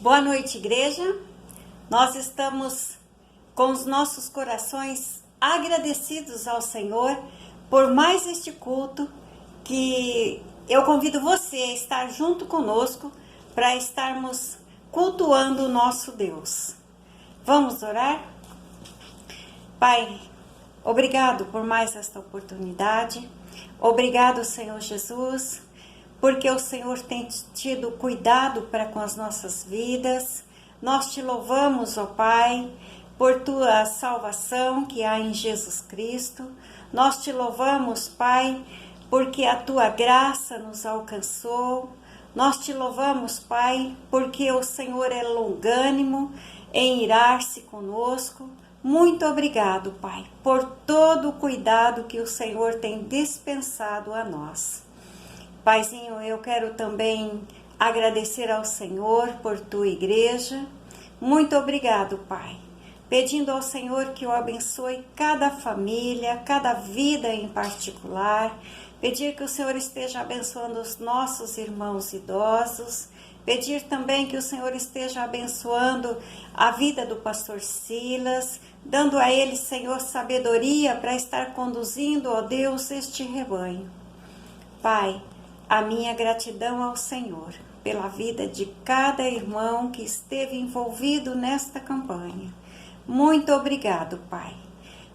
Boa noite, igreja. Nós estamos com os nossos corações agradecidos ao Senhor por mais este culto que eu convido você a estar junto conosco para estarmos cultuando o nosso Deus. Vamos orar? Pai, obrigado por mais esta oportunidade. Obrigado, Senhor Jesus, porque o Senhor tem tido cuidado para com as nossas vidas. Nós te louvamos, ó Pai, por tua salvação que há em Jesus Cristo. Nós te louvamos, Pai, porque a tua graça nos alcançou. Nós te louvamos, Pai, porque o Senhor é longânimo em irar-se conosco. Muito obrigado, Pai, por todo o cuidado que o Senhor tem dispensado a nós. Paizinho, eu quero também agradecer ao Senhor por tua igreja. Muito obrigado, Pai. Pedindo ao Senhor que o abençoe cada família, cada vida em particular. Pedir que o Senhor esteja abençoando os nossos irmãos idosos. Pedir também que o Senhor esteja abençoando a vida do pastor Silas, dando a ele, Senhor, sabedoria para estar conduzindo, ó Deus, este rebanho. Pai, a minha gratidão ao Senhor pela vida de cada irmão que esteve envolvido nesta campanha. Muito obrigado, Pai.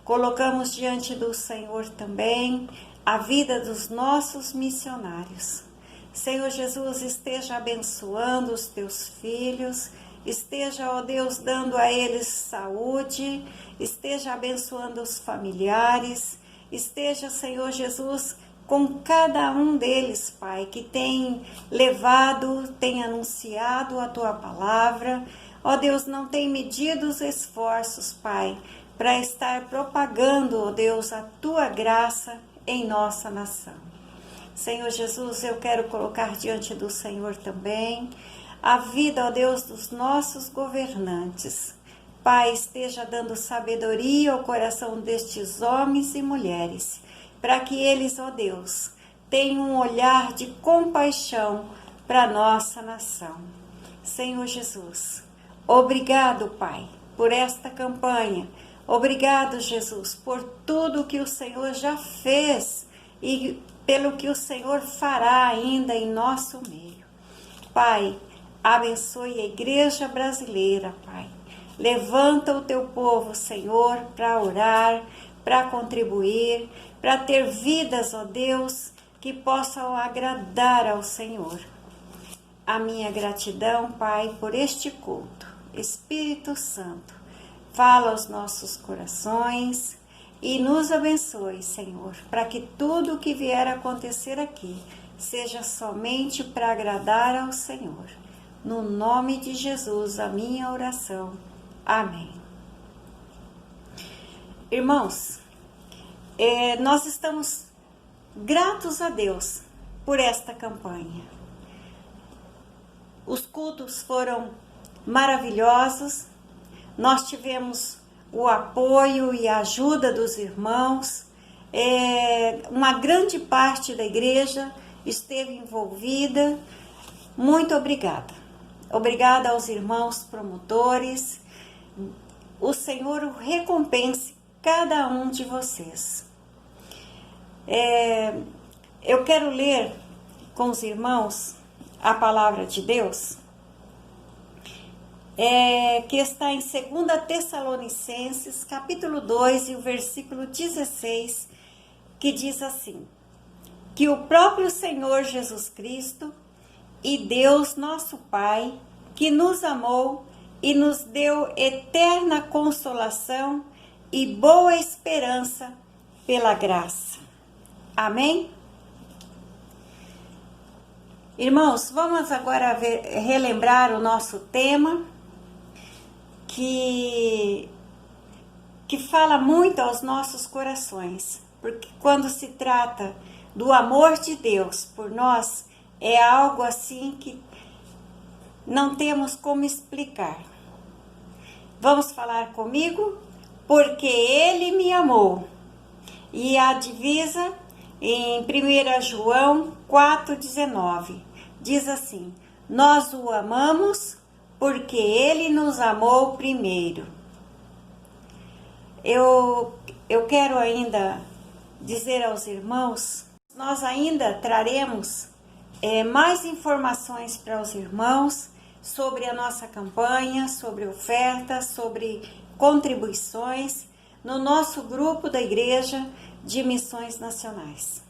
Colocamos diante do Senhor também a vida dos nossos missionários. Senhor Jesus, esteja abençoando os teus filhos, esteja, ó Deus, dando a eles saúde, esteja abençoando os familiares, esteja, Senhor Jesus, com cada um deles, Pai, que tem levado, tem anunciado a Tua palavra. Ó Deus, não tem medido os esforços, Pai, para estar propagando, ó Deus, a Tua graça em nossa nação. Senhor Jesus, eu quero colocar diante do Senhor também a vida, ó Deus, dos nossos governantes. Pai, esteja dando sabedoria ao coração destes homens e mulheres, para que eles, ó Deus, tenham um olhar de compaixão para a nossa nação. Senhor Jesus, obrigado, Pai, por esta campanha. Obrigado, Jesus, por tudo que o Senhor já fez e pelo que o Senhor fará ainda em nosso meio. Pai, abençoe a igreja brasileira, Pai. Levanta o teu povo, Senhor, para orar, para contribuir, para ter vidas, ó Deus, que possam agradar ao Senhor. A minha gratidão, Pai, por este culto. Espírito Santo, fala aos nossos corações e nos abençoe, Senhor, para que tudo o que vier a acontecer aqui seja somente para agradar ao Senhor. No nome de Jesus, a minha oração. Amém. Irmãos, nós estamos gratos a Deus por esta campanha. Os cultos foram maravilhosos, nós tivemos o apoio e a ajuda dos irmãos, uma grande parte da igreja esteve envolvida. Muito obrigada. Obrigada aos irmãos promotores. O Senhor recompense cada um de vocês. Eu quero ler com os irmãos a palavra de Deus, que está em 2 Tessalonicenses, capítulo 2, e o versículo 16, que diz assim: que o próprio Senhor Jesus Cristo e Deus nosso Pai, que nos amou e nos deu eterna consolação e boa esperança pela graça. Amém? Irmãos, vamos agora relembrar o nosso tema, que fala muito aos nossos corações, porque quando se trata do amor de Deus por nós, é algo assim que não temos como explicar. Vamos falar comigo? Porque Ele me amou. E a divisa em 1 João 4,19 diz assim: nós o amamos porque Ele nos amou primeiro. Eu quero ainda dizer aos irmãos, nós ainda traremos mais informações para os irmãos sobre a nossa campanha, sobre ofertas, sobre contribuições no nosso grupo da Igreja de Missões Nacionais.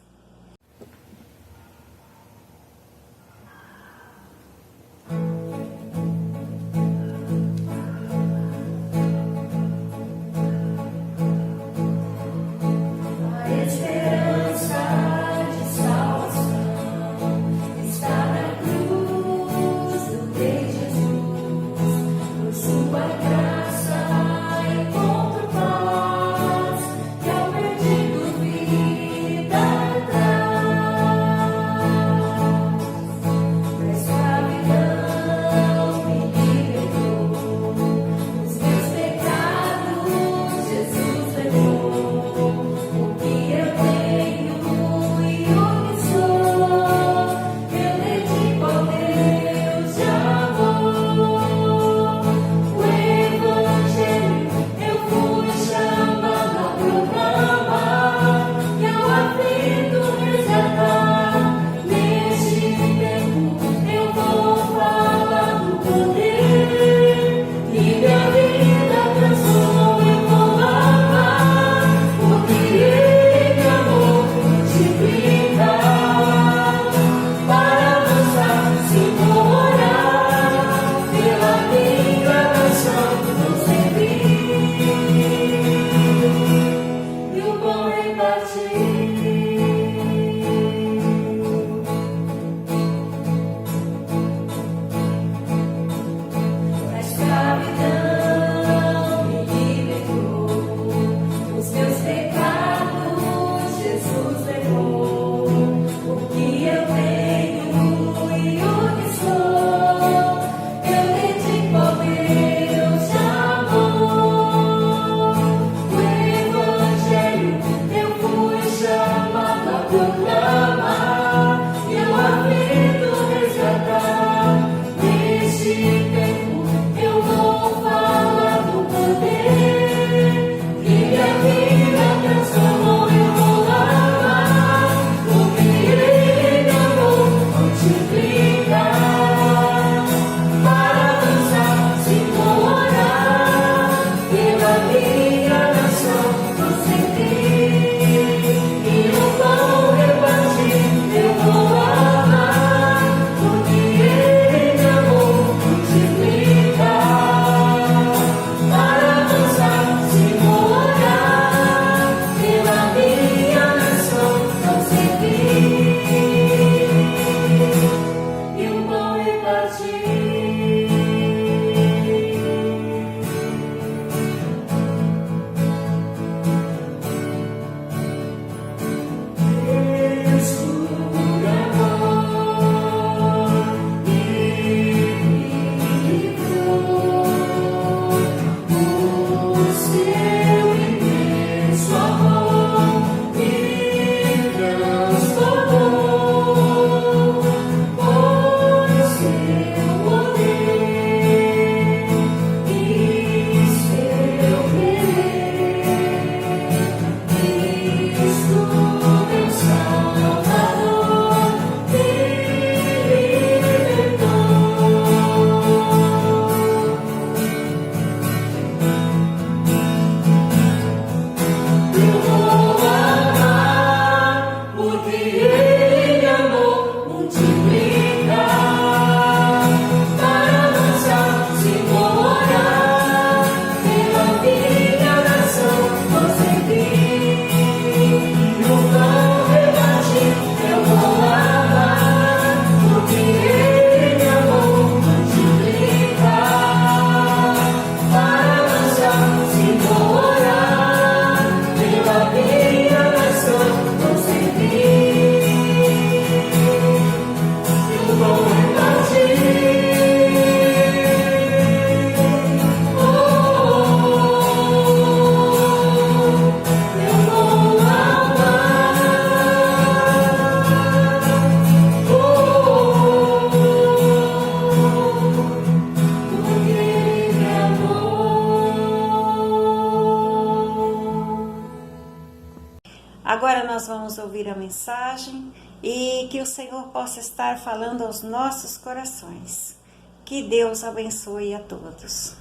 ouvir a mensagem e que o Senhor possa estar falando aos nossos corações. Que Deus abençoe a todos.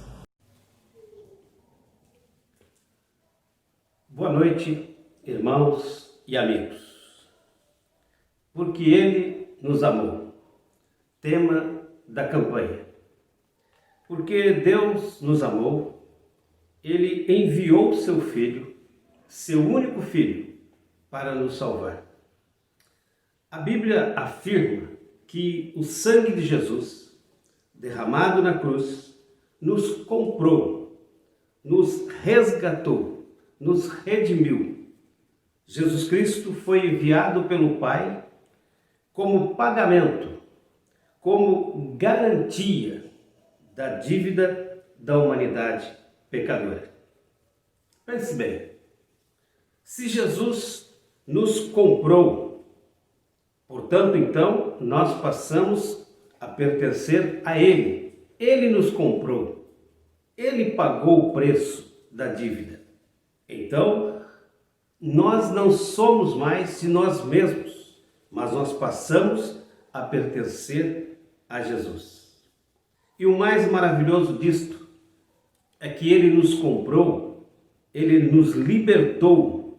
Boa noite, irmãos e amigos. Porque Ele nos amou. Tema da campanha. Porque Deus nos amou, Ele enviou seu Filho, seu único Filho, para nos salvar. A Bíblia afirma que o sangue de Jesus, derramado na cruz, nos comprou, nos resgatou, nos redimiu. Jesus Cristo foi enviado pelo Pai como pagamento, como garantia da dívida da humanidade pecadora. Pense bem, se Jesus nos comprou, portanto, então, nós passamos a pertencer a Ele. Ele nos comprou, Ele pagou o preço da dívida. Então, nós não somos mais de nós mesmos, mas nós passamos a pertencer a Jesus. E o mais maravilhoso disto é que Ele nos comprou, Ele nos libertou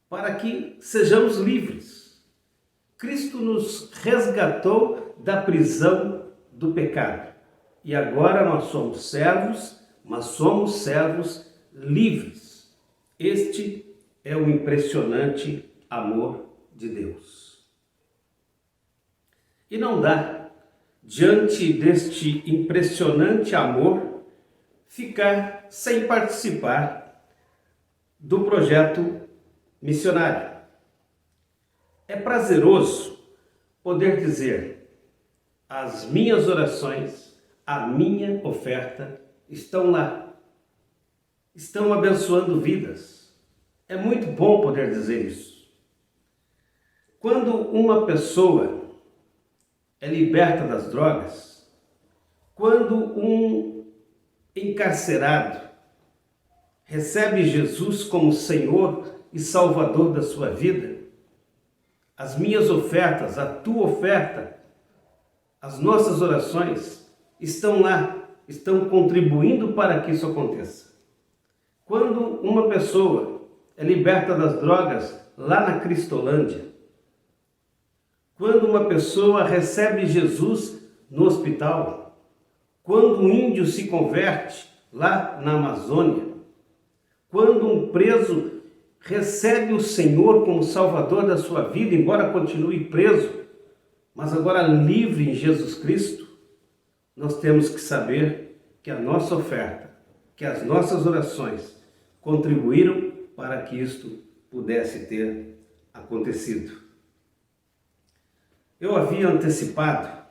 para que sejamos livres. Cristo nos resgatou da prisão do pecado. E agora nós somos servos, mas somos servos livres. Este é o impressionante amor de Deus. E não dá, diante deste impressionante amor, ficar sem participar do projeto missionário. É prazeroso poder dizer: as minhas orações, a minha oferta estão lá, estão abençoando vidas. É muito bom poder dizer isso. Quando uma pessoa é liberta das drogas, quando um encarcerado recebe Jesus como Senhor e Salvador da sua vida, as minhas ofertas, a tua oferta, as nossas orações estão lá, estão contribuindo para que isso aconteça. Quando uma pessoa é liberta das drogas lá na Cristolândia, quando uma pessoa recebe Jesus no hospital, quando um índio se converte lá na Amazônia, quando um preso recebe o Senhor como Salvador da sua vida, embora continue preso, mas agora livre em Jesus Cristo, nós temos que saber que a nossa oferta, que as nossas orações contribuíram para que isto pudesse ter acontecido. Eu havia antecipado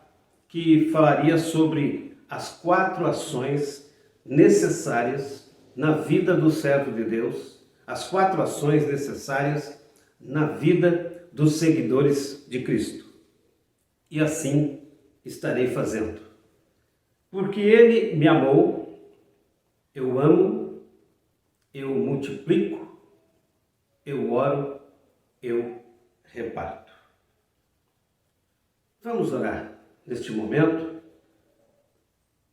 que falaria sobre as 4 ações necessárias na vida do servo de Deus, as 4 ações necessárias na vida dos seguidores de Cristo. E assim estarei fazendo. Porque Ele me amou, eu amo, eu multiplico, eu oro, eu reparto. Vamos orar neste momento,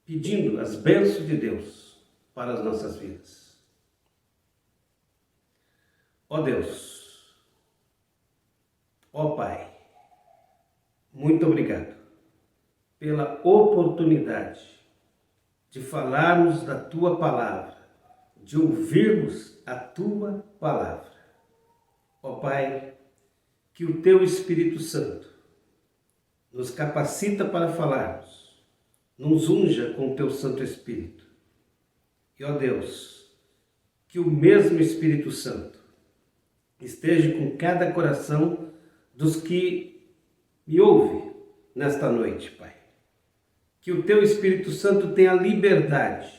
pedindo as bênçãos de Deus para as nossas vidas. Ó Deus, ó Pai, muito obrigado pela oportunidade de falarmos da Tua Palavra, de ouvirmos a Tua Palavra. Ó Pai, que o Teu Espírito Santo nos capacita para falarmos, nos unja com o Teu Santo Espírito. E, ó Deus, que o mesmo Espírito Santo esteja com cada coração dos que me ouvem nesta noite, Pai. Que o Teu Espírito Santo tenha liberdade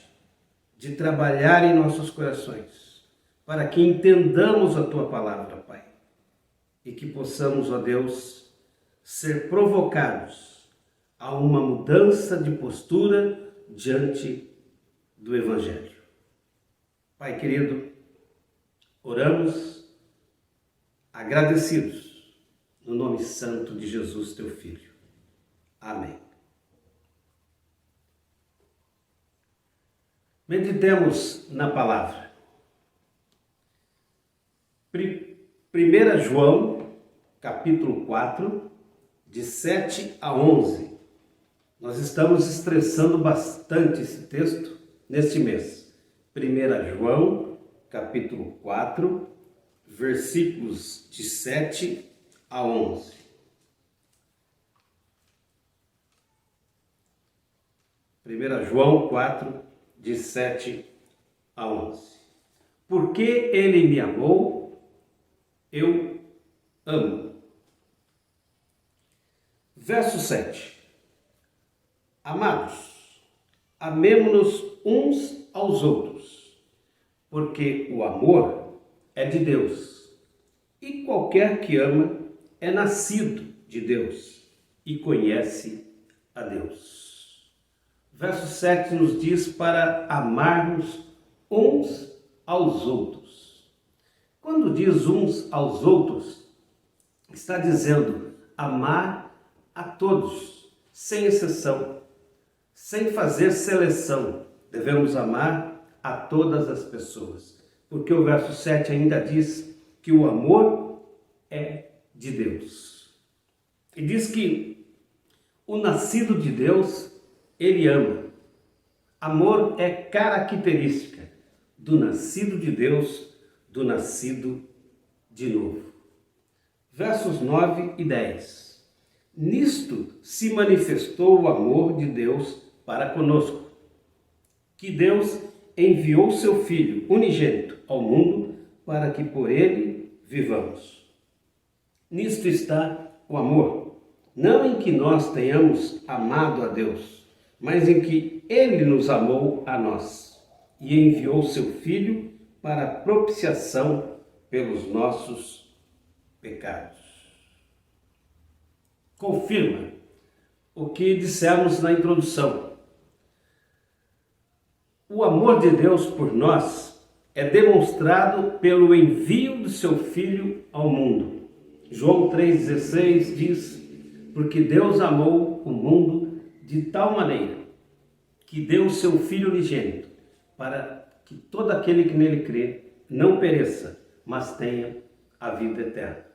de trabalhar em nossos corações, para que entendamos a Tua Palavra, Pai. E que possamos, ó Deus, ser provocados a uma mudança de postura diante do Evangelho. Pai querido, oramos agradecidos no nome santo de Jesus, teu Filho. Amém. Meditemos na palavra. 1 João, capítulo 4, de 7 a 11. Nós estamos estressando bastante esse texto neste mês. 1 João, capítulo 4, versículos de 7 a 11. João 4, de 7 a 11. Porque ele me amou, eu amo. Verso 7. Amados, amemo-nos uns aos outros, porque o amor é de Deus, e qualquer que ama é nascido de Deus e conhece a Deus. Verso 7 nos diz para amarmos uns aos outros. Quando diz uns aos outros, está dizendo amar a todos, sem exceção, sem fazer seleção. Devemos amar a todas as pessoas, porque o verso 7 ainda diz que o amor é de Deus. E diz que o nascido de Deus, ele ama. Amor é característica do nascido de Deus, do nascido de novo. Versos 9 e 10. Nisto se manifestou o amor de Deus para conosco, que Deus enviou seu Filho unigênito ao mundo para que por ele vivamos. Nisto está o amor, não em que nós tenhamos amado a Deus, mas em que ele nos amou a nós e enviou seu Filho para a propiciação pelos nossos pecados. Confirma o que dissemos na introdução. O amor de Deus por nós é demonstrado pelo envio do seu Filho ao mundo. João 3,16 diz: porque Deus amou o mundo de tal maneira que deu o seu Filho unigênito, para que todo aquele que nele crê não pereça, mas tenha a vida eterna.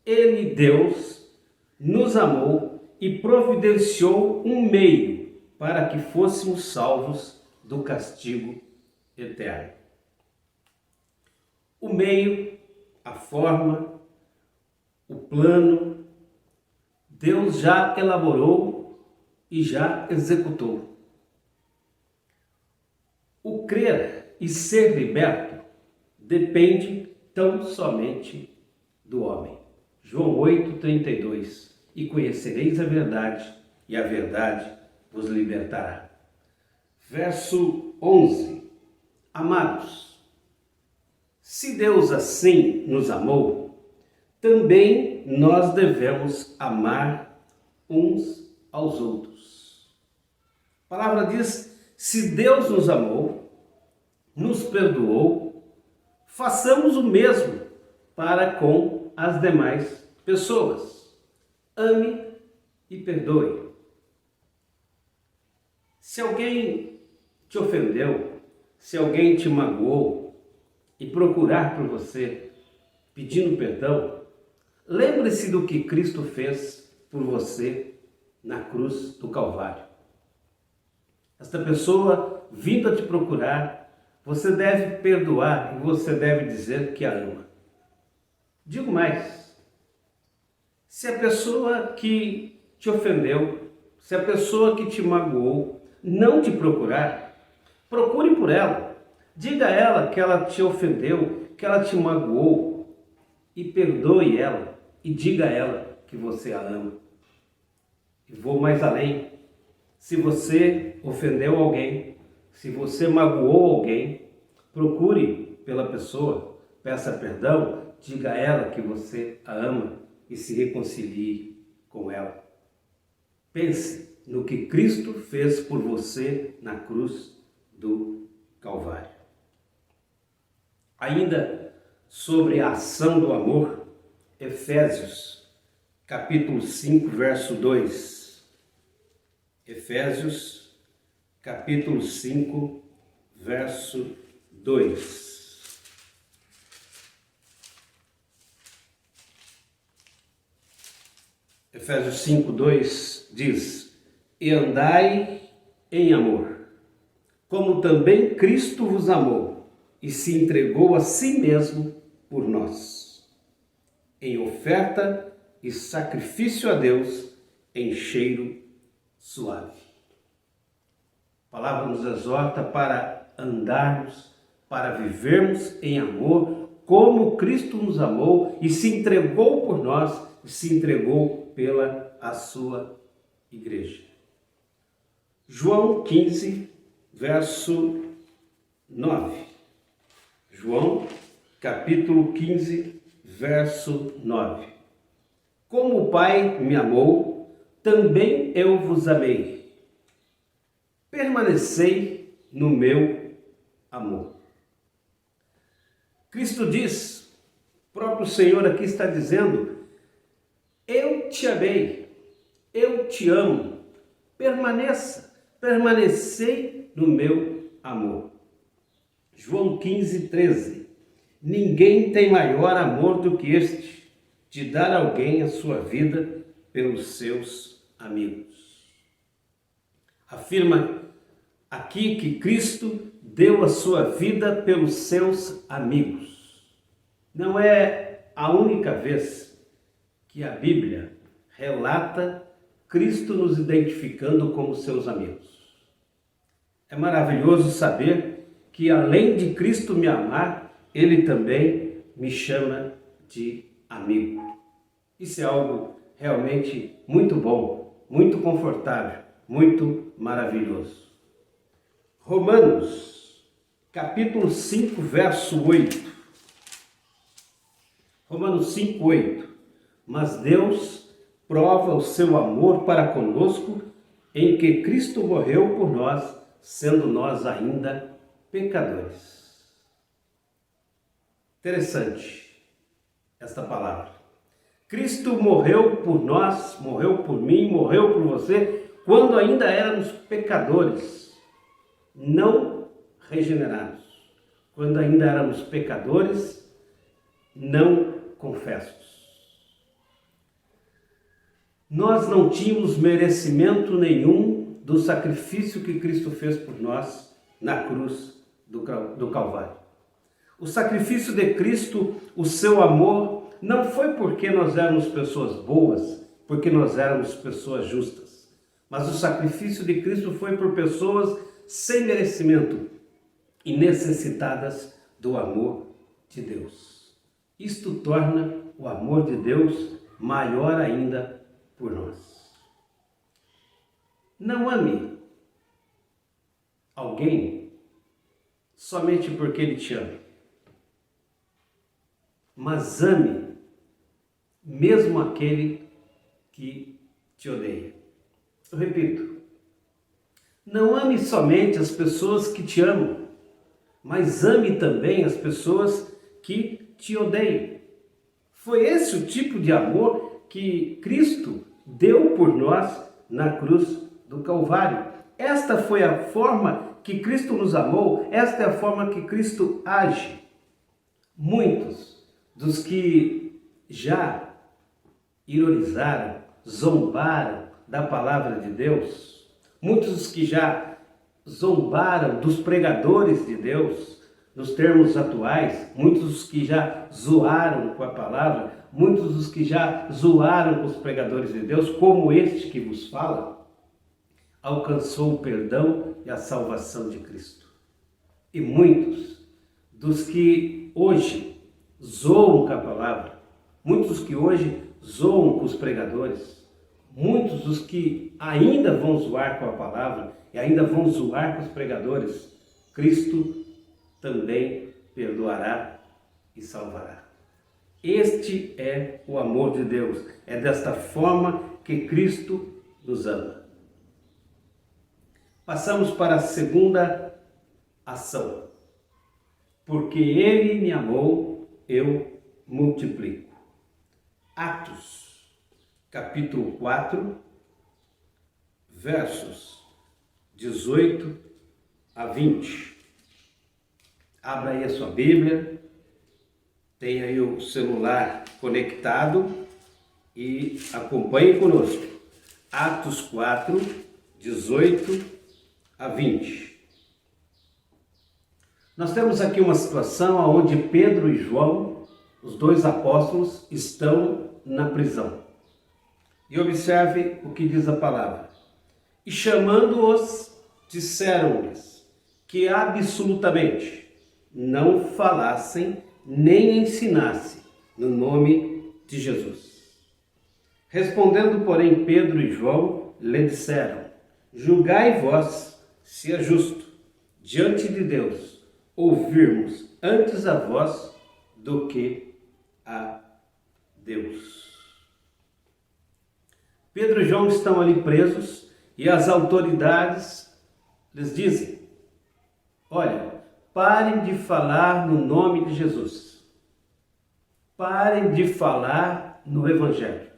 Ele, Deus, nos amou e providenciou um meio para que fôssemos salvos do castigo eterno. O meio, a forma, o plano, Deus já elaborou e já executou. O crer e ser liberto depende tão somente do homem. João 8,32. E conhecereis a verdade, e a verdade vos libertará. Verso 11. Amados, se Deus assim nos amou, também nós devemos amar uns aos outros. A palavra diz: se Deus nos amou, nos perdoou, façamos o mesmo para com as demais pessoas. Ame e perdoe. Se alguém te ofendeu, se alguém te magoou e procurar por você pedindo perdão, lembre-se do que Cristo fez por você na cruz do Calvário. Esta pessoa vindo a te procurar, você deve perdoar e você deve dizer que a ama. Digo mais, se a pessoa que te ofendeu, se a pessoa que te magoou não te procurar, procure por ela. Diga a ela que ela te ofendeu, que ela te magoou e perdoe ela e diga a ela que você a ama. E vou mais além. Se você ofendeu alguém, se você magoou alguém, procure pela pessoa, peça perdão, diga a ela que você a ama e se reconcilie com ela. Pense no que Cristo fez por você na cruz do Calvário. Ainda sobre a ação do amor, Efésios, capítulo 5, verso 2. Efésios, capítulo 5, verso 2. Efésios 5, 2 diz: E andai em amor, como também Cristo vos amou e se entregou a si mesmo por nós, em oferta e sacrifício a Deus em cheiro suave. A palavra nos exorta para andarmos, para vivermos em amor, como Cristo nos amou e se entregou por nós, e se entregou pela a sua igreja. João 15, verso 9. João, capítulo 15, verso 9. Como o Pai me amou, também eu vos amei. Permanecei no meu amor. Cristo diz, o próprio Senhor aqui está dizendo: eu te amei, eu te amo, permanecei no meu amor. João 15, 13. Ninguém tem maior amor do que este, de dar a alguém a sua vida pelos seus amigos. Afirma aqui que Cristo deu a sua vida pelos seus amigos. Não é a única vez que a Bíblia relata Cristo nos identificando como seus amigos. É maravilhoso saber que, além de Cristo me amar, Ele também me chama de amigo. Isso é algo realmente muito bom, muito confortável, muito maravilhoso. Romanos, capítulo 5, verso 8. Romanos 5, 8. Mas Deus prova o seu amor para conosco em que Cristo morreu por nós, sendo nós ainda pecadores. Interessante esta palavra. Cristo morreu por nós, morreu por mim, morreu por você, quando ainda éramos pecadores, não regenerados. Quando ainda éramos pecadores, não confessos. Nós não tínhamos merecimento nenhum do sacrifício que Cristo fez por nós na cruz do Calvário. O sacrifício de Cristo, o seu amor, não foi porque nós éramos pessoas boas, porque nós éramos pessoas justas, mas o sacrifício de Cristo foi por pessoas sem merecimento e necessitadas do amor de Deus. Isto torna o amor de Deus maior ainda por nós. Não ame alguém somente porque ele te ama, mas ame mesmo aquele que te odeia. Eu repito, não ame somente as pessoas que te amam, mas ame também as pessoas que te odeiam. Foi esse o tipo de amor que Cristo deu por nós na cruz do Calvário. Esta foi a forma que Cristo nos amou, esta é a forma que Cristo age. Muitos dos que já ironizaram, zombaram da palavra de Deus, muitos dos que já zombaram dos pregadores de Deus, nos termos atuais, muitos dos que já zoaram com a palavra, muitos dos que já zoaram com os pregadores de Deus, como este que vos fala, alcançou o perdão e a salvação de Cristo. E muitos dos que hoje zoam com a palavra, muitos que hoje zoam com os pregadores, muitos dos que ainda vão zoar com a palavra e ainda vão zoar com os pregadores, Cristo também perdoará e salvará. Este é o amor de Deus. É desta forma que Cristo nos ama. Passamos para a segunda ação. Porque Ele me amou, eu multiplico. Atos, capítulo 4, versos 18 a 20. Abra aí a sua Bíblia, tenha aí o celular conectado e acompanhe conosco. Atos 4, 18 a 20. Nós temos aqui uma situação onde Pedro e João, os dois apóstolos, estão na prisão. E observe o que diz a palavra. E chamando-os, disseram-lhes que absolutamente não falassem nem ensinassem no nome de Jesus. Respondendo, porém, Pedro e João lhe disseram: julgai vós se é justo, diante de Deus, ouvirmos antes a vós do que a Deus. Pedro e João estão ali presos e as autoridades lhes dizem: olha, parem de falar no nome de Jesus. Parem de falar no Evangelho.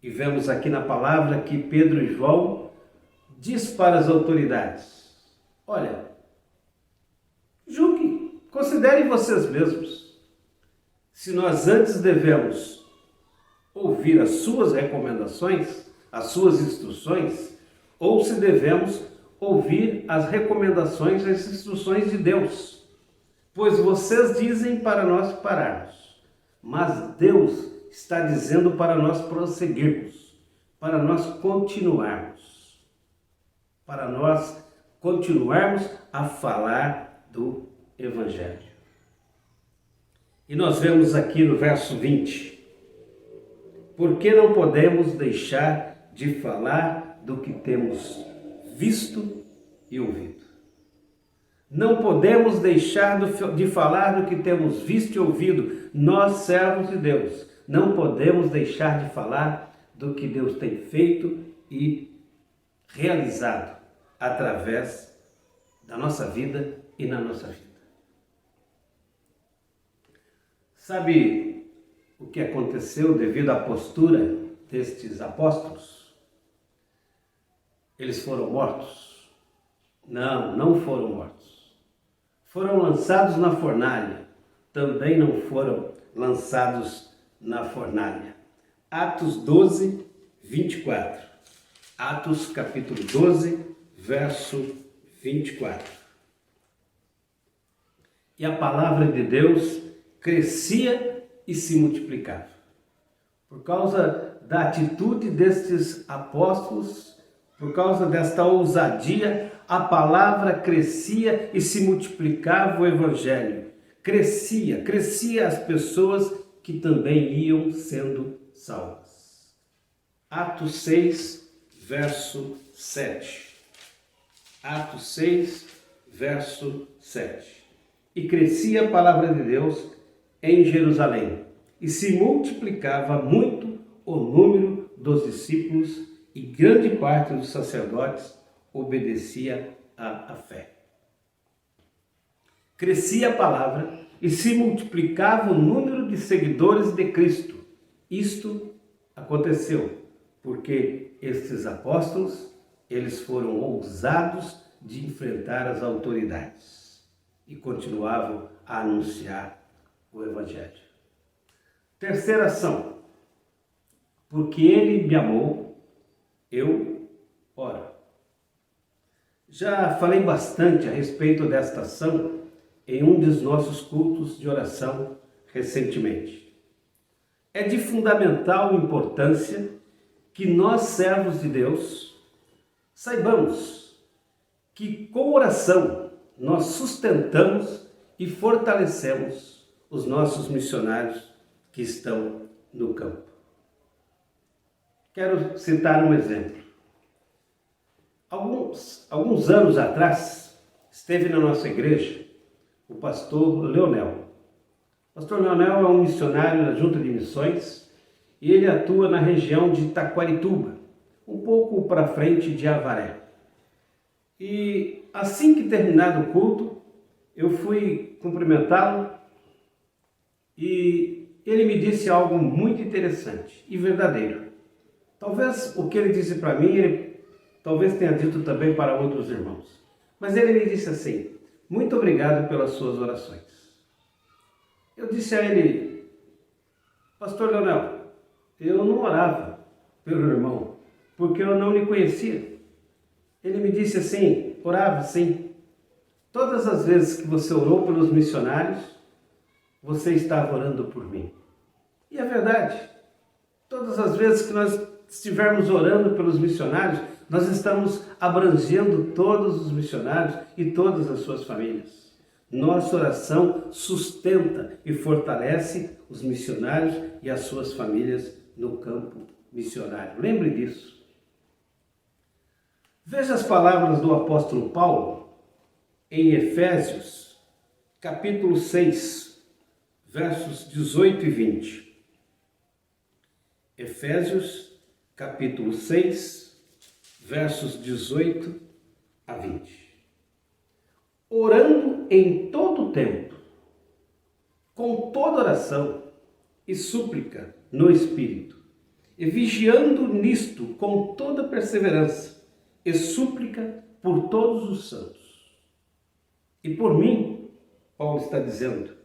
E vemos aqui na palavra que Pedro e João diz para as autoridades: olha, julguem, considerem vocês mesmos. Se nós antes devemos ouvir as suas recomendações, as suas instruções, ou se devemos ouvir as recomendações, as instruções de Deus. Pois vocês dizem para nós pararmos, mas Deus está dizendo para nós prosseguirmos, para nós continuarmos a falar do Evangelho. E nós vemos aqui no verso 20, por que não podemos deixar de falar do que temos visto e ouvido? Não podemos deixar de falar do que temos visto e ouvido, nós servos de Deus. Não podemos deixar de falar do que Deus tem feito e realizado através da nossa vida e na nossa vida. Sabe o que aconteceu devido à postura destes apóstolos? Eles foram mortos? Não, não foram mortos. Foram lançados na fornalha. Também não foram lançados na fornalha. Atos 12, 24. Atos capítulo 12, verso 24. E a palavra de Deus crescia e se multiplicava. Por causa da atitude destes apóstolos, por causa desta ousadia, a palavra crescia e se multiplicava o Evangelho. Crescia as pessoas que também iam sendo salvas. Atos 6, verso 7. Atos 6, verso 7. E crescia a palavra de Deus em Jerusalém, e se multiplicava muito o número dos discípulos, e grande parte dos sacerdotes obedecia à fé. Crescia a palavra e se multiplicava o número de seguidores de Cristo. Isto aconteceu porque estes apóstolos, eles foram ousados de enfrentar as autoridades e continuavam a anunciar o Evangelho. Terceira ação: porque Ele me amou, eu oro. Já falei bastante a respeito desta ação em um dos nossos cultos de oração recentemente. É de fundamental importância que nós, servos de Deus, saibamos que com oração nós sustentamos e fortalecemos os nossos missionários que estão no campo. Quero citar um exemplo. Alguns anos atrás, esteve na nossa igreja o pastor Leonel. O pastor Leonel é um missionário da Junta de Missões e ele atua na região de Taquarituba, um pouco para frente de Avaré. E assim que terminado o culto, eu fui cumprimentá-lo e ele me disse algo muito interessante e verdadeiro. Talvez o que ele disse para mim, ele talvez tenha dito também para outros irmãos. Mas ele me disse assim: muito obrigado pelas suas orações. Eu disse a ele: Pastor Leonel, eu não orava pelo irmão, porque eu não lhe conhecia. Ele me disse assim: orava sim. Todas as vezes que você orou pelos missionários, você estava orando por mim. E é verdade. Todas as vezes que nós estivermos orando pelos missionários, nós estamos abrangendo todos os missionários e todas as suas famílias. Nossa oração sustenta e fortalece os missionários e as suas famílias no campo missionário. Lembre disso. Veja as palavras do apóstolo Paulo em Efésios, capítulo 6, versos 18 e 20. Efésios, capítulo 6, versos 18 a 20. Orando em todo o tempo, com toda oração e súplica no Espírito, e vigiando nisto com toda perseverança e súplica por todos os santos. E por mim, Paulo está dizendo,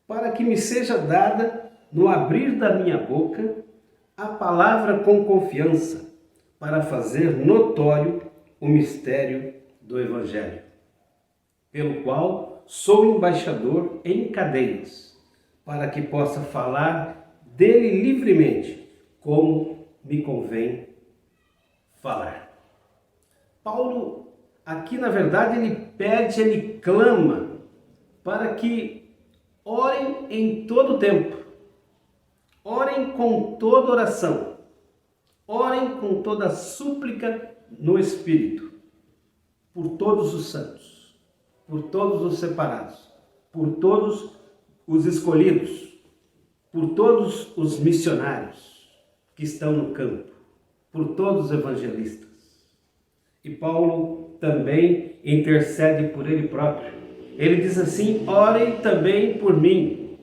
para que me seja dada, no abrir da minha boca, a palavra com confiança, para fazer notório o mistério do Evangelho, pelo qual sou embaixador em cadeias, para que possa falar dele livremente, como me convém falar. Paulo, aqui na verdade, ele pede, ele clama para que orem em todo o tempo, orem com toda oração, orem com toda súplica no Espírito, por todos os santos, por todos os separados, por todos os escolhidos, por todos os missionários que estão no campo, por todos os evangelistas. E Paulo também intercede por ele próprio. Ele diz assim: orem também por mim,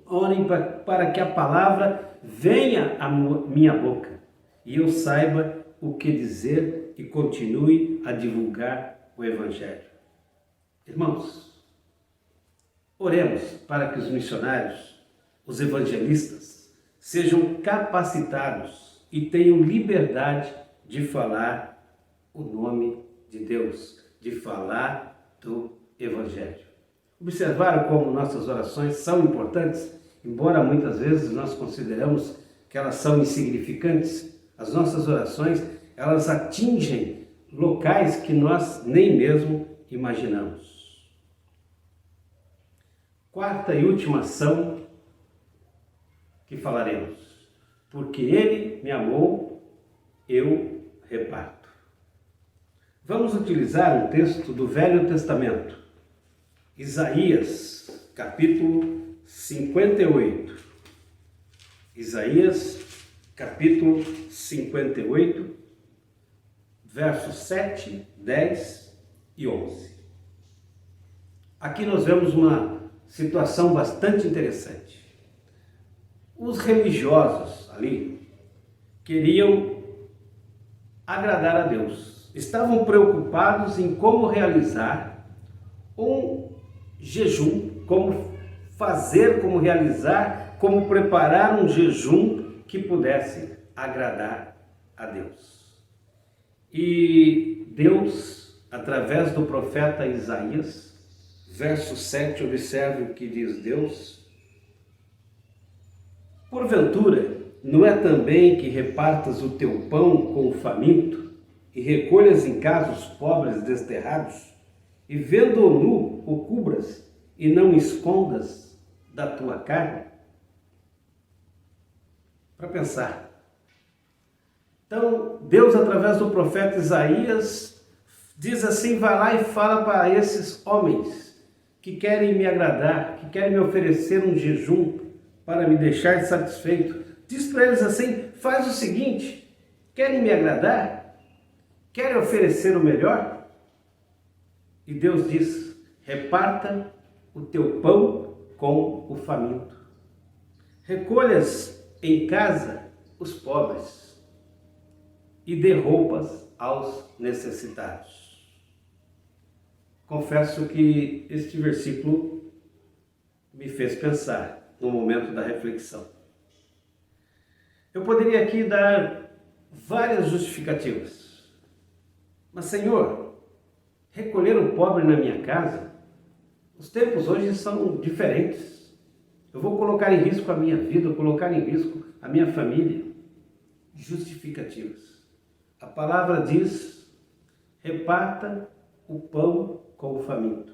orem para que a palavra venha à minha boca e eu saiba o que dizer e continue a divulgar o Evangelho. Irmãos, oremos para que os missionários, os evangelistas, sejam capacitados e tenham liberdade de falar o nome de Deus, de falar do Evangelho. Observaram como nossas orações são importantes, embora muitas vezes nós consideramos que elas são insignificantes. As nossas orações, elas atingem locais que nós nem mesmo imaginamos. Quarta e última ação que falaremos: porque Ele me amou, eu reparto. Vamos utilizar um texto do Velho Testamento, Isaías, capítulo 58. Isaías, capítulo 58, versos 7, 10 e 11. Aqui nós vemos uma situação bastante interessante. Os religiosos ali queriam agradar a Deus. Estavam preocupados em como realizar um jejum, como realizar, como preparar um jejum que pudesse agradar a Deus. E Deus, através do profeta Isaías, verso 7, observe o que diz Deus: porventura, não é também que repartas o teu pão com o faminto, e recolhas em casa os pobres desterrados, e vendo-o nu, o cubras, e não escondas da tua carne? Para pensar. Então, Deus, através do profeta Isaías, diz assim: vai lá e fala para esses homens que querem me agradar, que querem me oferecer um jejum para me deixar satisfeito. Diz para eles assim: faz o seguinte, querem me agradar? Querem oferecer o melhor? E Deus diz: reparta o teu pão com o faminto. Recolhas em casa os pobres e dê roupas aos necessitados. Confesso que este versículo me fez pensar no momento da reflexão. Eu poderia aqui dar várias justificativas, mas Senhor, recolher o pobre na minha casa, os tempos hoje são diferentes. Eu vou colocar em risco a minha vida, eu vou colocar em risco a minha família. Justificativas. A palavra diz: reparta o pão com o faminto.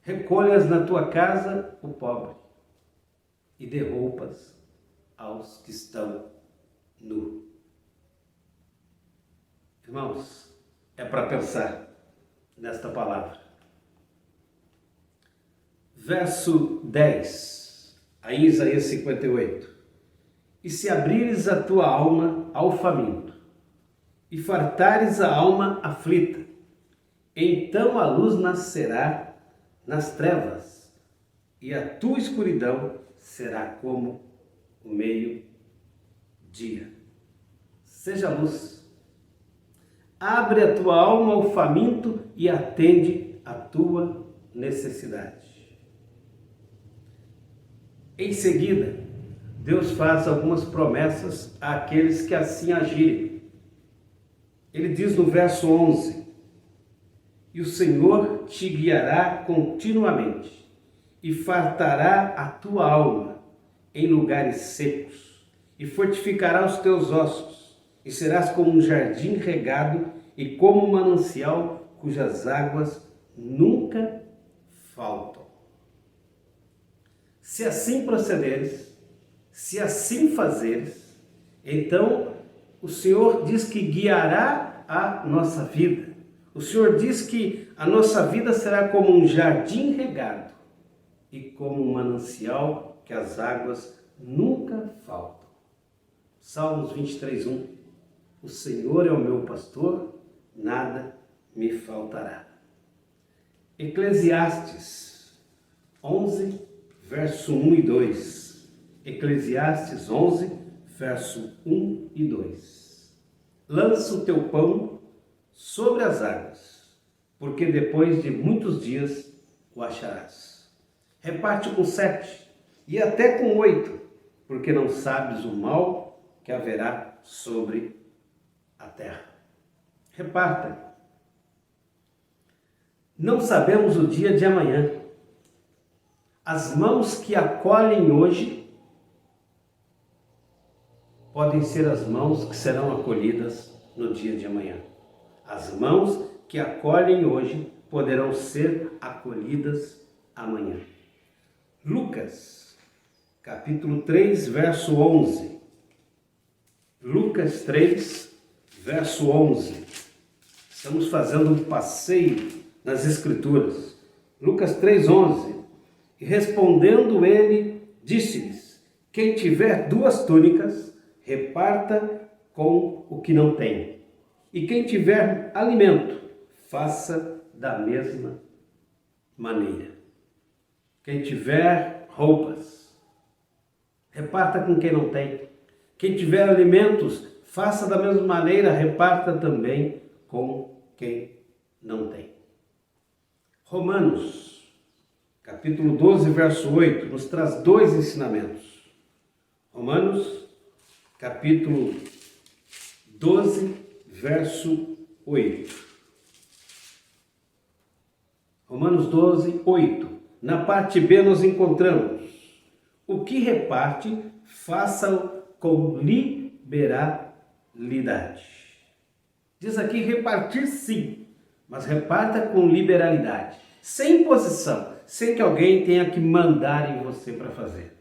Recolhas na tua casa o pobre e dê roupas aos que estão nus. Irmãos, é para pensar nesta palavra. Verso 10, aí Isaías 58. E se abrires a tua alma ao faminto, e fartares a alma aflita, então a luz nascerá nas trevas, e a tua escuridão será como o meio-dia. Seja luz. Abre a tua alma ao faminto e atende a tua necessidade. Em seguida, Deus faz algumas promessas àqueles que assim agirem. Ele diz no verso 11: e o Senhor te guiará continuamente e fartará a tua alma em lugares secos e fortificará os teus ossos e serás como um jardim regado e como um manancial cujas águas nunca faltam. Se assim procederes, se assim fazeres, então o Senhor diz que guiará a nossa vida. O Senhor diz que a nossa vida será como um jardim regado e como um manancial que as águas nunca faltam. Salmos 23:1. O Senhor é o meu pastor, nada me faltará. Eclesiastes 11, verso 1 e 2. Eclesiastes 11, verso 1 e 2. Lança o teu pão sobre as águas, porque depois de muitos dias o acharás. Reparte com 7 e até com 8, porque não sabes o mal que haverá sobre a terra. Reparta. Não sabemos o dia de amanhã. As mãos que acolhem hoje podem ser as mãos que serão acolhidas no dia de amanhã. As mãos que acolhem hoje poderão ser acolhidas amanhã. Lucas, capítulo 3, verso 11. Lucas 3, verso 11. Estamos fazendo um passeio nas Escrituras. Lucas 3, 11. E respondendo ele, disse-lhes: quem tiver 2 túnicas, reparta com o que não tem. E quem tiver alimento, faça da mesma maneira. Quem tiver roupas, reparta com quem não tem. Quem tiver alimentos, faça da mesma maneira, reparta também com quem não tem. Romanos, capítulo 12, verso 8, nos traz 2 ensinamentos. Romanos, capítulo 12, verso 8. Romanos 12, 8. Na parte B nós encontramos: o que reparte, faça-o com liberalidade. Diz aqui repartir sim, mas reparta com liberalidade, sem imposição, sem que alguém tenha que mandar em você para fazer.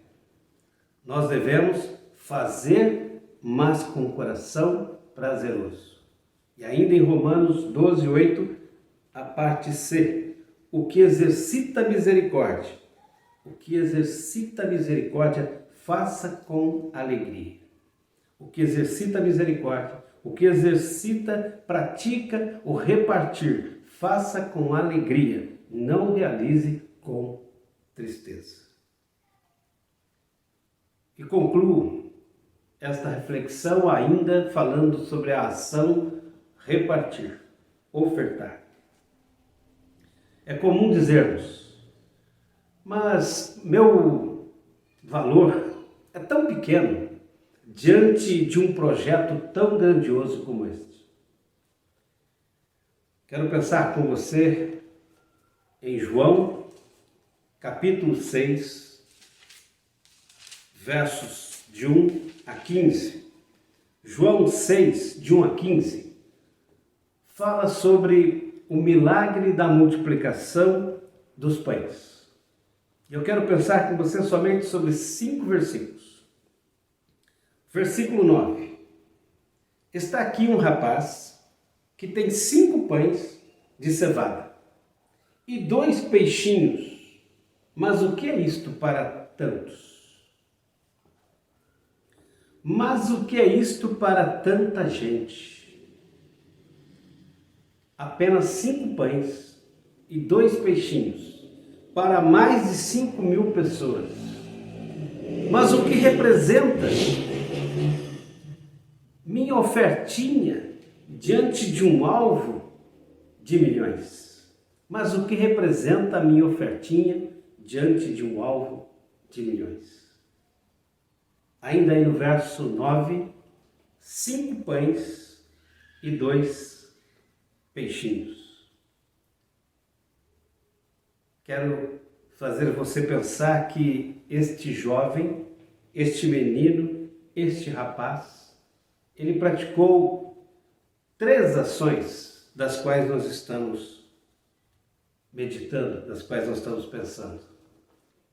Nós devemos fazer, mas com coração prazeroso. E ainda em Romanos 12, 8, a parte C: o que exercita misericórdia. O que exercita misericórdia, faça com alegria. O que exercita misericórdia, o que exercita, pratica o repartir, faça com alegria, não realize com tristeza. E concluo esta reflexão ainda falando sobre a ação repartir, ofertar. É comum dizermos, mas meu valor é tão pequeno diante de um projeto tão grandioso como este. Quero pensar com você em João, capítulo 6, versos de 1 a 15. João 6, de 1 a 15, fala sobre o milagre da multiplicação dos pães. Eu quero pensar com você somente sobre 5 versículos. Versículo 9. Está aqui um rapaz que tem 5 pães de cevada e 2 peixinhos. Mas o que é isto para tantos? Mas o que é isto para tanta gente? Apenas 5 pães e 2 peixinhos para mais de 5.000 pessoas. Mas o que representa minha ofertinha diante de um alvo de milhões? Mas o que representa a minha ofertinha diante de um alvo de milhões? Ainda aí no verso 9, 5 pães e 2 peixinhos. Quero fazer você pensar que este jovem, este menino, este rapaz, ele praticou 3 ações das quais nós estamos meditando, das quais nós estamos pensando.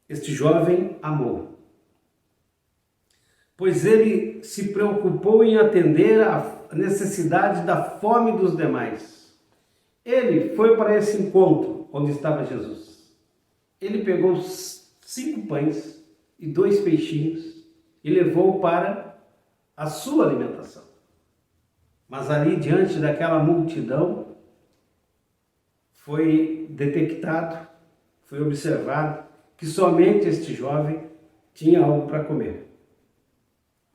Este jovem amou, pois ele se preocupou em atender à necessidade da fome dos demais. Ele foi para esse encontro onde estava Jesus. Ele pegou 5 pães e 2 peixinhos e levou para a sua alimentação. Mas ali, diante daquela multidão, foi detectado, foi observado que somente este jovem tinha algo para comer.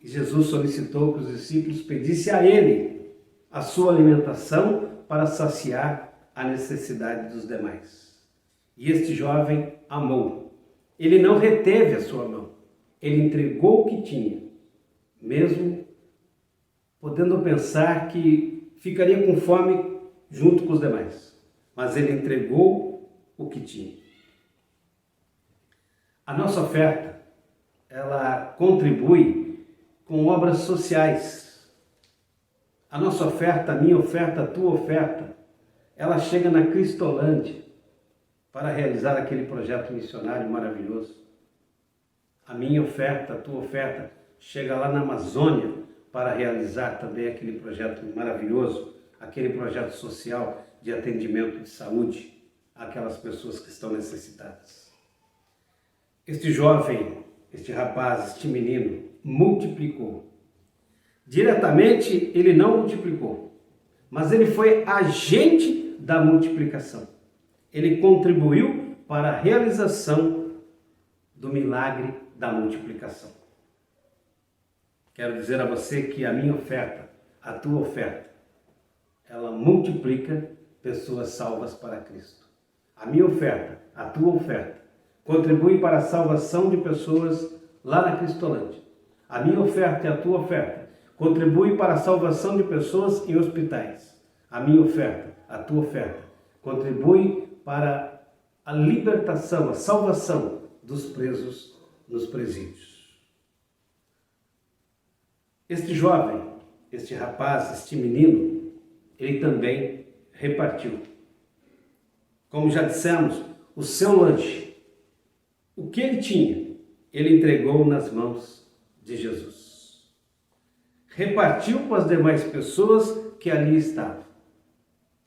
E Jesus solicitou que os discípulos pedissem a ele a sua alimentação para saciar a necessidade dos demais. E este jovem amou. Ele não reteve a sua mão. Ele entregou o que tinha, mesmo podendo pensar que ficaria com fome junto com os demais. Mas ele entregou o que tinha. A nossa oferta, ela contribui com obras sociais. A nossa oferta, a minha oferta, a tua oferta, ela chega na Cristolândia para realizar aquele projeto missionário maravilhoso. A minha oferta, a tua oferta, chega lá na Amazônia para realizar também aquele projeto maravilhoso, aquele projeto social de atendimento de saúde àquelas pessoas que estão necessitadas. Este jovem, este rapaz, este menino, multiplicou. Diretamente ele não multiplicou, mas ele foi agente da multiplicação. Ele contribuiu para a realização do milagre da multiplicação. Quero dizer a você que a minha oferta, a tua oferta, ela multiplica pessoas salvas para Cristo. A minha oferta, a tua oferta, contribui para a salvação de pessoas lá na Cristolândia. A minha oferta e a tua oferta contribui para a salvação de pessoas em hospitais. A minha oferta, a tua oferta, contribui para a libertação, a salvação dos presos nos presídios. Este jovem, este rapaz, este menino, ele também repartiu. Como já dissemos, o seu lanche, o que ele tinha, ele entregou nas mãos de Jesus. Repartiu com as demais pessoas que ali estavam.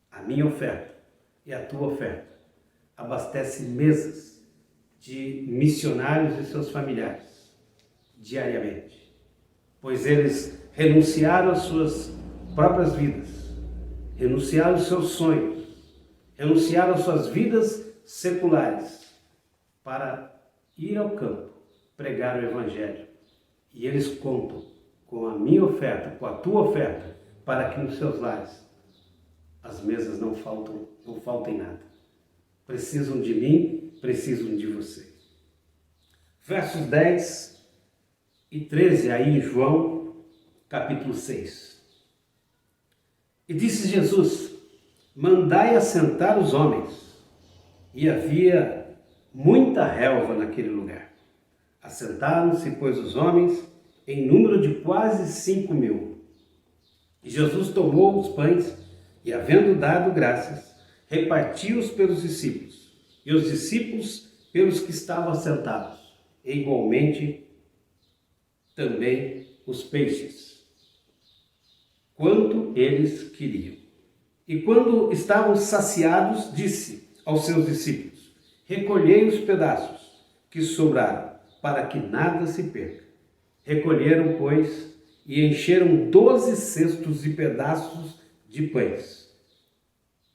A minha oferta e a tua oferta abastece mesas de missionários e seus familiares diariamente, pois eles renunciaram às suas próprias vidas, renunciaram aos seus sonhos, renunciaram às suas vidas seculares para ir ao campo, pregar o Evangelho E eles contam com a minha oferta, com a tua oferta, para que nos seus lares as mesas não faltem nada. Precisam de mim, precisam de você. Versos 10 e 13, aí em João, capítulo 6. E disse Jesus: mandai assentar os homens. E havia muita relva naquele lugar. Assentaram-se, pois, os homens, em número de quase 5.000. E Jesus tomou os pães e, havendo dado graças, repartiu-os pelos discípulos, e os discípulos pelos que estavam assentados, e igualmente também os peixes, quanto eles queriam. E quando estavam saciados, disse aos seus discípulos: recolhei os pedaços que sobraram, para que nada se perca. Recolheram, pois, e encheram 12 cestos de pedaços de pães,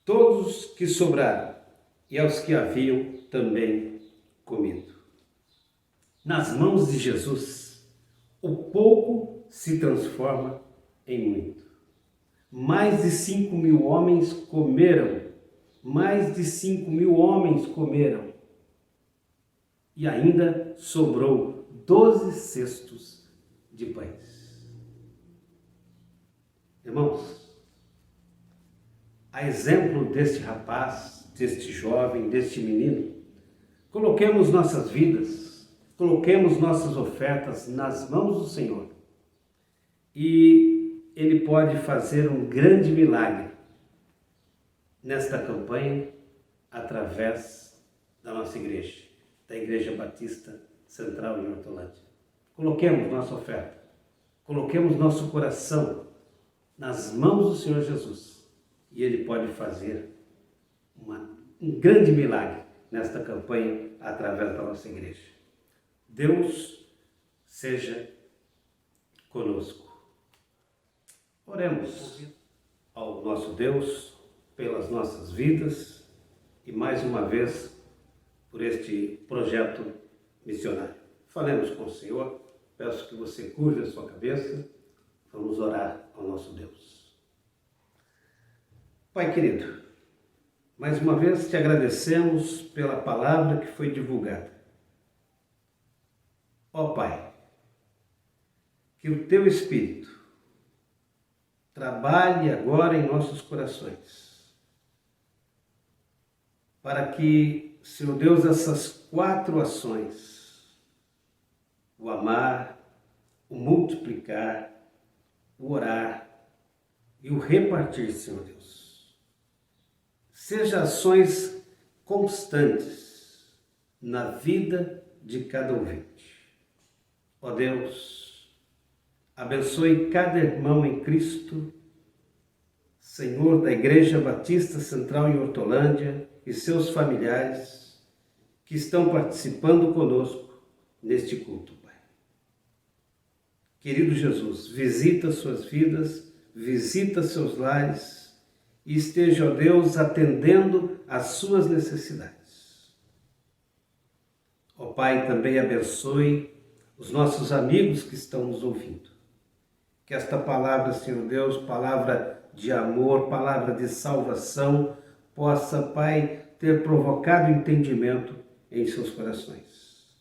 todos os que sobraram, e aos que haviam também comido. Nas mãos de Jesus, o pouco se transforma em muito. Mais de 5.000 homens comeram, mais de 5.000 homens comeram, e ainda sobrou 12 cestos de pães. Irmãos, a exemplo deste rapaz, deste jovem, deste menino, coloquemos nossas vidas, coloquemos nossas ofertas nas mãos do Senhor. E Ele pode fazer um grande milagre nesta campanha através da nossa igreja, da Igreja Batista Central em Hortolândia. Coloquemos nossa oferta, coloquemos nosso coração nas mãos do Senhor Jesus, e Ele pode fazer um grande milagre nesta campanha através da nossa igreja. Deus seja conosco. Oremos ao nosso Deus pelas nossas vidas e mais uma vez por este projeto missionário. Falemos com o Senhor, peço que você curve a sua cabeça, vamos orar ao nosso Deus. Pai querido, mais uma vez te agradecemos pela palavra que foi divulgada. Ó Pai, que o Teu Espírito trabalhe agora em nossos corações, para que, Senhor Deus, essas 4 ações, o amar, o multiplicar, o orar e o repartir, Senhor Deus, sejam ações constantes na vida de cada ouvinte. Ó Deus, abençoe cada irmão em Cristo, Senhor da Igreja Batista Central em Hortolândia e seus familiares que estão participando conosco neste culto, Pai. Querido Jesus, visita suas vidas, visita seus lares e esteja, ó Deus, atendendo às suas necessidades. Ó Pai, também abençoe os nossos amigos que estão nos ouvindo. Que esta palavra, Senhor Deus, palavra de amor, palavra de salvação, possa, Pai, ter provocado entendimento em seus corações.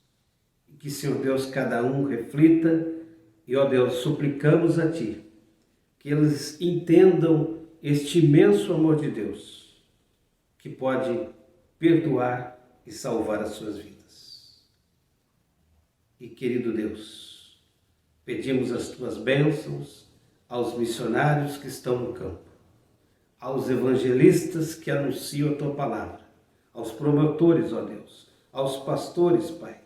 E que, Senhor Deus, cada um reflita e, ó Deus, suplicamos a Ti, que eles entendam este imenso amor de Deus, que pode perdoar e salvar as suas vidas. E, querido Deus, pedimos as Tuas bênçãos aos missionários que estão no campo, aos evangelistas que anunciam a Tua palavra, aos promotores, ó Deus, aos pastores, Pai.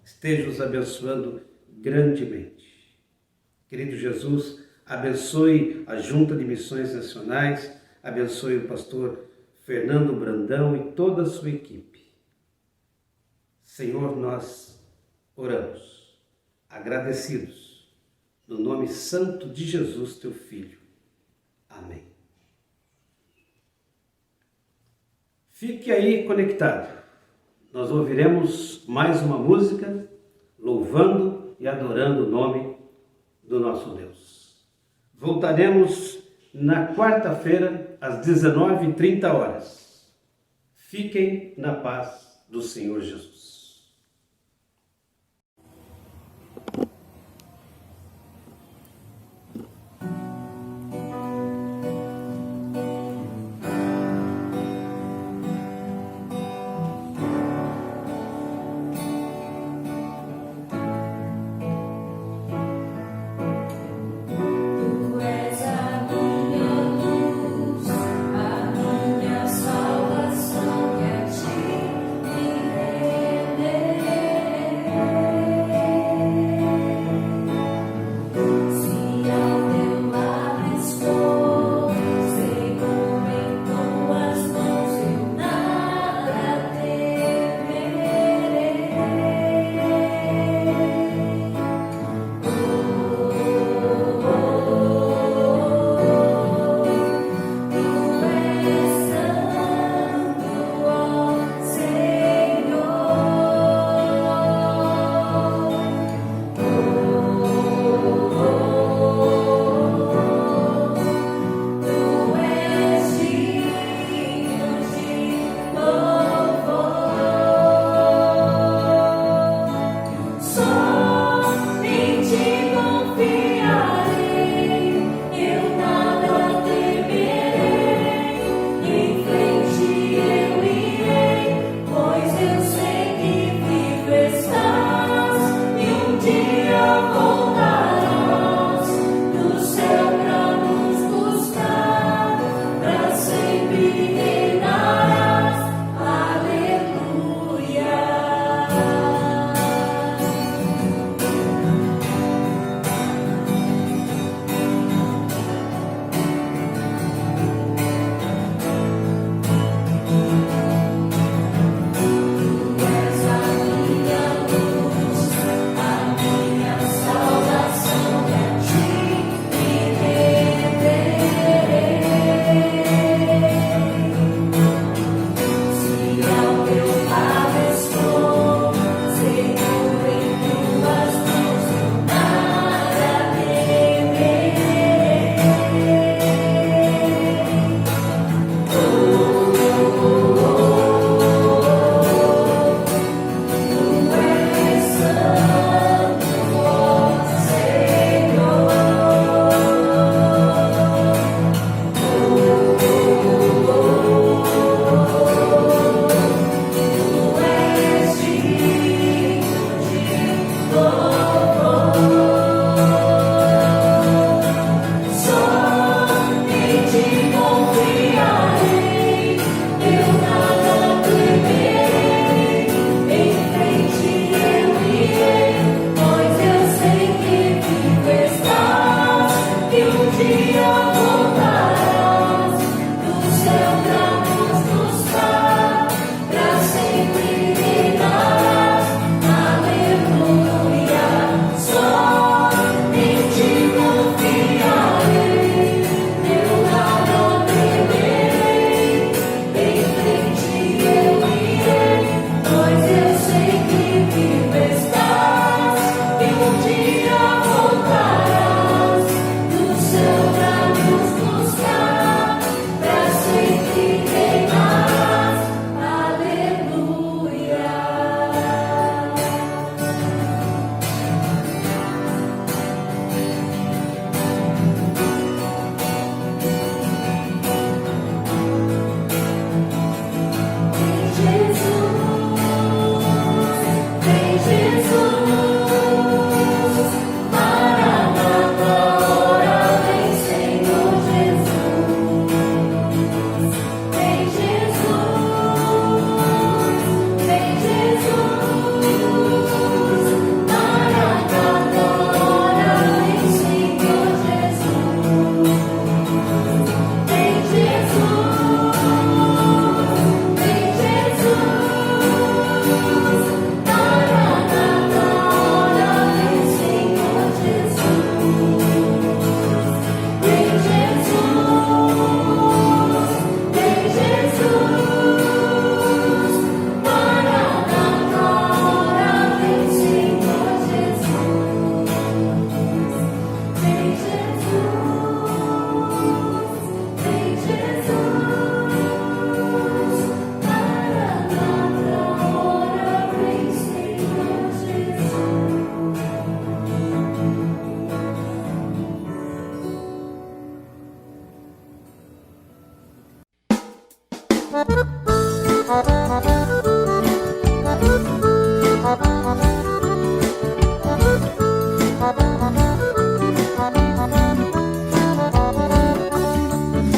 Esteja os abençoando grandemente. Querido Jesus, abençoe a Junta de Missões Nacionais, abençoe o pastor Fernando Brandão e toda a sua equipe. Senhor, nós oramos, agradecidos, no nome santo de Jesus, Teu Filho. Amém. Fique aí conectado. Nós ouviremos mais uma música, louvando e adorando o nome do nosso Deus. Voltaremos na quarta-feira, às 19h30. Fiquem na paz do Senhor Jesus. Salvação que a ti me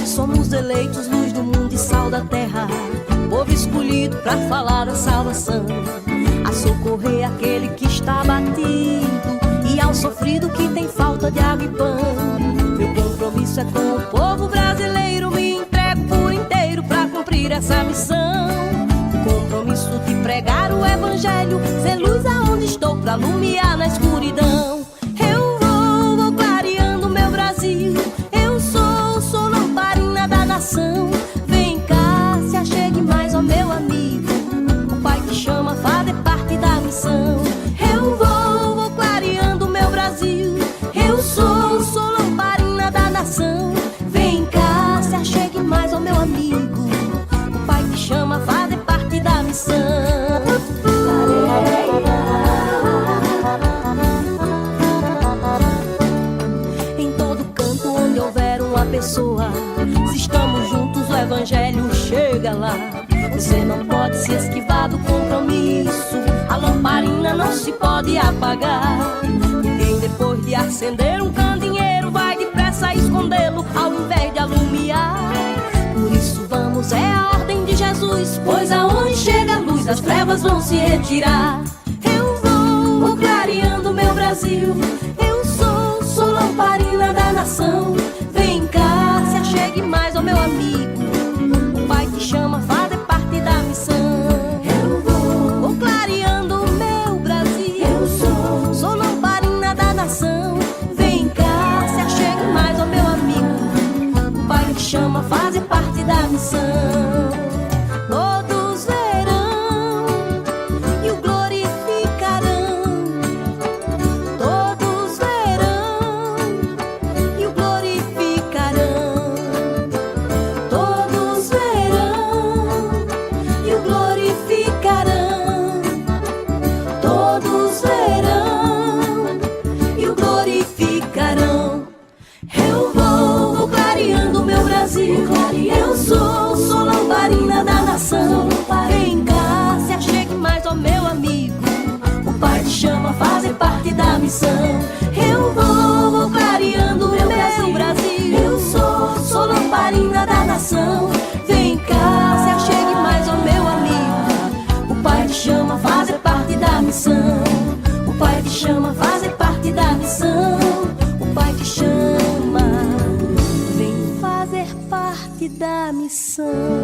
Somos eleitos, luz do mundo e sal da terra, povo escolhido pra falar da salvação, a socorrer aquele que está abatido e ao sofrido que tem falta de água e pão. Meu compromisso é com o povo brasileiro, me entrego por inteiro pra cumprir essa missão. O compromisso de pregar o evangelho, ser luz aonde estou pra alumiar na escuridão. Eu vou clareando meu Brasil, eu sou lamparina da nação. Vem cá, se achegue mais ao meu amigo, o Pai te chama, fazer parte da missão. Eu vou clareando meu Brasil, eu sou lamparina da nação. Vem cá, se achegue mais ao meu amigo, o Pai te chama, fazer parte da missão. Em todo canto onde houver uma pessoa, se estamos juntos o evangelho chega lá. Você não pode se esquivar do compromisso, a lamparina não se pode apagar. Ninguém depois de acender um candeeiro vai depressa escondê-lo ao invés de alumiar. Por isso vamos, é a ordem de Jesus, pois aonde chega a luz as trevas vão se retirar. Eu vou clareando meu Brasil, eu sou lamparina da nação. Vem cá, se achegue mais ao meu amigo, o Pai te chama, fazer parte da missão. Eu vou clareando meu Brasil, eu sou lamparina da nação. Vem cá, se achegue mais ao meu amigo, o Pai te chama, fazer parte da missão. Todos verão e o glorificarão, todos verão e o glorificarão, todos verão e o glorificarão, todos verão e o glorificarão. Eu vou clareando meu Brasil, eu sou lamparina da nação. Vem cá, se achegue mais ao meu amigo, o Pai te chama, fazer parte da missão. Eu vou clareando meu Brasil, eu sou lamparina da nação. Vem cá, se achegue mais ao meu amigo, o Pai te chama, fazer parte da missão. O Pai te chama, fazer parte da missão. O Pai te chama, vem fazer parte da missão.